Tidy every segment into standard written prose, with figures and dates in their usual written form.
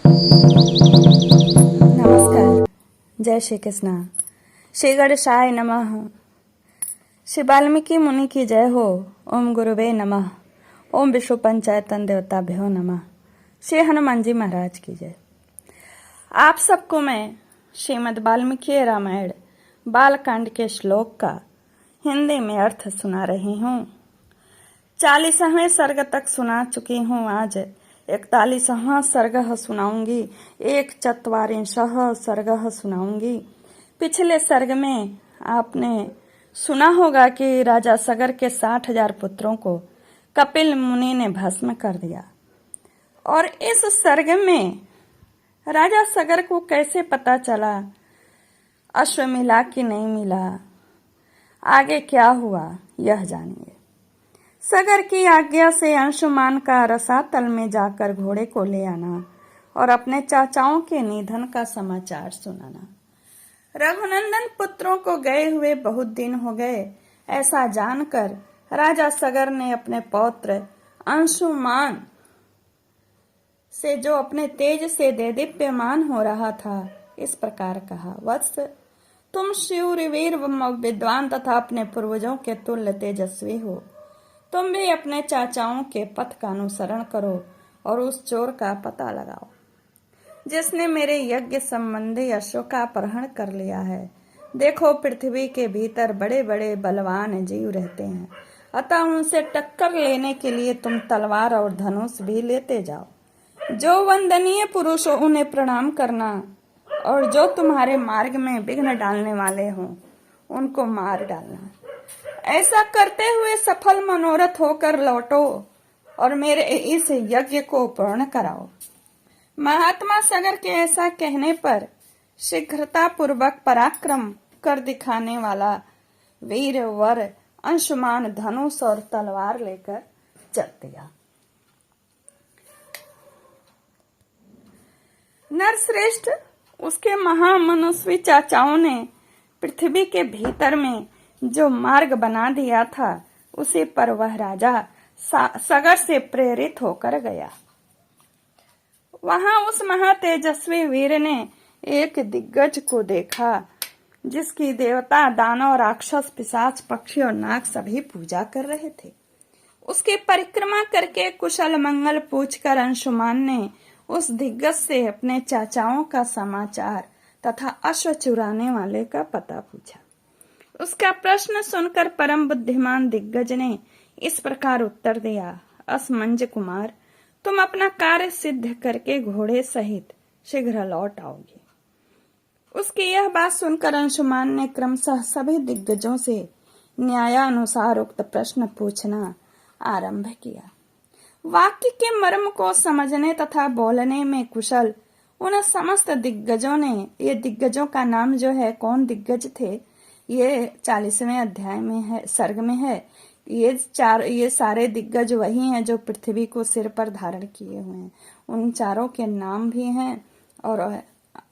नमस्कार। जय श्री कृष्णा। श्री गणेशाय नमः। श्री वाल्मीकि मुनि की जय हो। ओम गुरुवे नमः। ओम विष्णु पंचायतन देवताभ्यो नमः। श्री हनुमान जी महाराज की जय। आप सबको मैं श्रीमद् वाल्मीकि रामायण बालकांड के श्लोक का हिंदी में अर्थ सुना रही हूँ। 40वें सर्ग तक सुना चुकी हूँ। आज 41वां सर्ग सुनाऊंगी। 1/4 सर्ग सुनाऊंगी। पिछले सर्ग में आपने सुना होगा कि राजा सगर के 60,000 पुत्रों को कपिल मुनि ने भस्म कर दिया। और इस सर्ग में राजा सगर को कैसे पता चला, अश्व मिला कि नहीं मिला, आगे क्या हुआ, यह जानिए। सगर की आज्ञा से अंशुमान का रसातल में जाकर घोड़े को ले आना और अपने चाचाओं के निधन का समाचार सुनाना। रघुनंदन पुत्रों को गए हुए बहुत दिन हो गए, ऐसा जानकर राजा सगर ने अपने पौत्र अंशुमान से, जो अपने तेज से देदीप्यमान हो रहा था, इस प्रकार कहा। वत्स, तुम शूरवीर विद्वान तथा अपने पूर्वजों के तुल्य तेजस्वी हो। तुम भी अपने चाचाओं के पथ का अनुसरण करो और उस चोर का पता लगाओ जिसने मेरे यज्ञ संबंधी अश्व का अपहरण कर लिया है। देखो, पृथ्वी के भीतर बड़े बड़े बलवान जीव रहते हैं, अतः उनसे टक्कर लेने के लिए तुम तलवार और धनुष भी लेते जाओ। जो वंदनीय पुरुष हो उन्हें प्रणाम करना, और जो तुम्हारे मार्ग में विघ्न डालने वाले हों उनको मार डालना। ऐसा करते हुए सफल मनोरथ होकर लौटो और मेरे इस यज्ञ को पूर्ण कराओ। महात्मा सगर के ऐसा कहने पर शीघ्रता पूर्वक पराक्रम कर दिखाने वाला वीर वर अंशुमान धनुष और तलवार लेकर चल दिया। नरश्रेष्ठ उसके महामनस्वी चाचाओं ने पृथ्वी के भीतर में जो मार्ग बना दिया था, उसी पर वह राजा सगर से प्रेरित होकर गया। वहां उस महातेजस्वी वीर ने एक दिग्गज को देखा, जिसकी देवता, दानव, राक्षस, पिशाच, पक्षी और नाग सभी पूजा कर रहे थे। उसकी परिक्रमा करके कुशल मंगल पूछकर अंशुमान ने उस दिग्गज से अपने चाचाओं का समाचार तथा अश्व चुराने वाले का पता पूछा। उसका प्रश्न सुनकर परम बुद्धिमान दिग्गज ने इस प्रकार उत्तर दिया। असमंज कुमार, तुम अपना कार्य सिद्ध करके घोड़े सहित शीघ्र लौट आओगे। उसकी यह बात सुनकर अंशुमान ने क्रमशः सभी दिग्गजों से न्यायानुसार उक्त प्रश्न पूछना आरंभ किया। वाक्य के मर्म को समझने तथा बोलने में कुशल उन समस्त दिग्गजों ने, ये दिग्गजों का नाम जो है, कौन दिग्गज थे, ये 40वें अध्याय में है, सर्ग में है। ये सारे दिग्गज वही हैं जो पृथ्वी को सिर पर धारण किए हुए हैं। उन चारों के नाम भी हैं और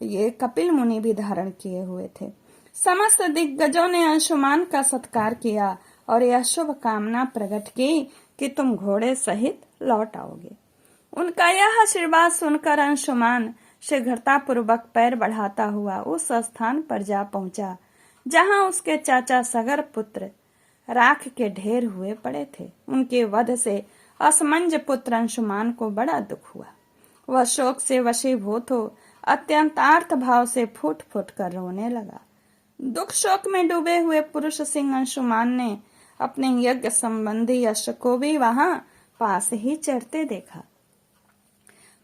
ये कपिल मुनि भी धारण किए हुए थे। समस्त दिग्गजों ने अंशुमान का सत्कार किया और यह शुभ कामना प्रकट की कि तुम घोड़े सहित लौट आओगे। उनका यह आशीर्वाद सुनकर अंशुमान शीघ्रता पूर्वक पैर बढ़ाता हुआ उस स्थान पर जा पहुंचा जहां उसके चाचा सगर पुत्र राख के ढेर हुए पड़े थे। उनके वध से असमंज पुत्र अंशुमान को बड़ा दुख हुआ। वह शोक से वशीभूत हो अत्यंत आर्त भाव से फूट फूट कर रोने लगा। दुख शोक में डूबे हुए पुरुष सिंह अंशुमान ने अपने यज्ञ संबंधी अश्व को भी वहां पास ही चढ़ते देखा।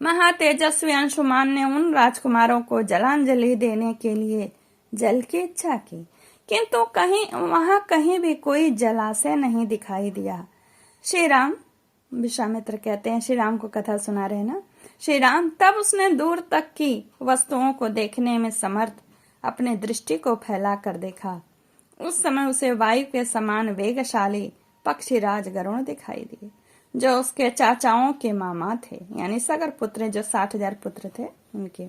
महातेजस्वी अंशुमान ने उन राजकुमारों को जलांजलि देने के लिए जल की इच्छा की, किंतु वहां कहीं भी कोई जलाशय नहीं दिखाई दिया। श्री राम, विश्वामित्र कहते हैं, श्री राम को कथा सुना रहे ना, श्री राम, तब उसने दूर तक की वस्तुओं को देखने में समर्थ अपने दृष्टि को फैला कर देखा। उस समय उसे वायु के समान वेगशाली पक्षीराज गरुण दिखाई दिए, जो उसके चाचाओं के मामा थे, यानी सगर पुत्र, जो 60,000 पुत्र थे उनके।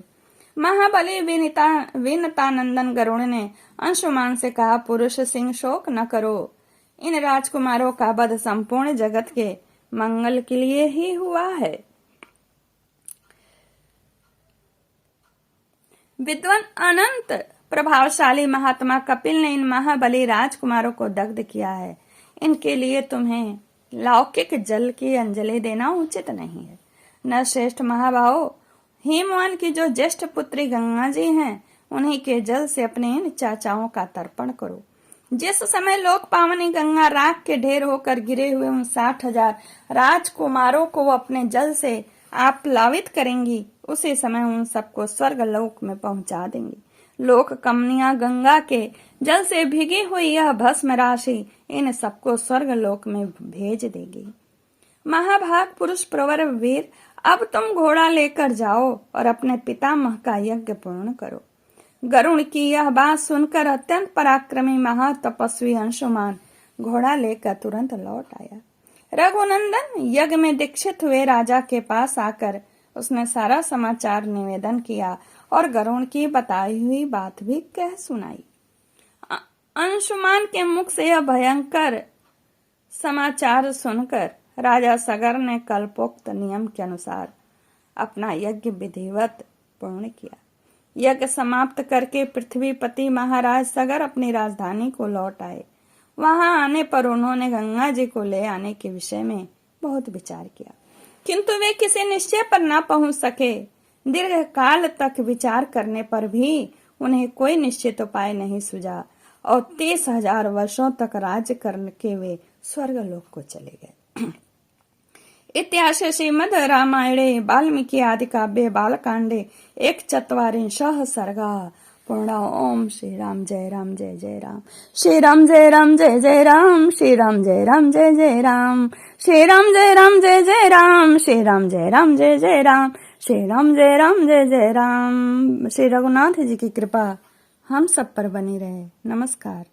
महाबली विनतानंदन गरुण ने अंशुमान से कहा, पुरुष सिंह, शोक न करो। इन राजकुमारों का वध संपूर्ण जगत के मंगल के लिए ही हुआ है। विद्वान अनंत प्रभावशाली महात्मा कपिल ने इन महाबली राजकुमारों को दग्ध किया है। इनके लिए तुम्हें लौकिक जल की अंजलि देना उचित नहीं है। न श्रेष्ठ महाभाव, हिमवान की जो ज्येष्ठ पुत्री गंगा जी हैं, उन्हीं के जल से अपने इन चाचाओं का तर्पण करो। जिस समय लोक पावनी गंगा राख के ढेर होकर गिरे हुए उन 60,000 राजकुमारों को अपने जल से आप प्लावित करेंगी, उसी समय उन सबको स्वर्ग लोक में पहुंचा देंगी। लोक कमनिया गंगा के जल से भीगी हुई यह भस्म राशि इन सबको स्वर्ग लोक में भेज देगी। महाभाग पुरुष प्रवर वीर, अब तुम घोड़ा लेकर जाओ और अपने पितामह का यज्ञ पूर्ण करो। गरुण की यह बात सुनकर अत्यंत पराक्रमी महातपस्वी अंशुमान घोड़ा लेकर तुरंत लौट आया। रघुनंदन यज्ञ में दीक्षित हुए राजा के पास आकर उसने सारा समाचार निवेदन किया और गरुण की बताई हुई बात भी कह सुनाई। अंशुमान के मुख से यह भयंकर समाचार सुनकर राजा सगर ने कल्पोक्त नियम के अनुसार अपना यज्ञ विधिवत पूर्ण किया। यज्ञ समाप्त करके पृथ्वीपति महाराज सगर अपनी राजधानी को लौट आए। वहां आने पर उन्होंने गंगा जी को ले आने के विषय में बहुत विचार किया, किंतु वे किसी निश्चय पर न पहुंच सके। दीर्घ काल तक विचार करने पर भी उन्हें कोई निश्चित उपाय नहीं सूझा और 30,000 वर्षों तक राज्य करके वे स्वर्गलोक को चले गए। इतिहास श्रीमद् रामायणे वाल्मीकि आदि काव्ये बालकांडे 1/4 सर्गा पूर्ण। ओम श्री राम जय राम जय जय राम, श्री राम जय राम जय जय राम, श्री राम जय राम जय जय राम, श्री राम जय राम जय जय राम, श्री राम जय राम जय जय राम, श्री राम जय राम जय जय राम। श्री रघुनाथ जी की कृपा हम सब पर बनी रहे। नमस्कार।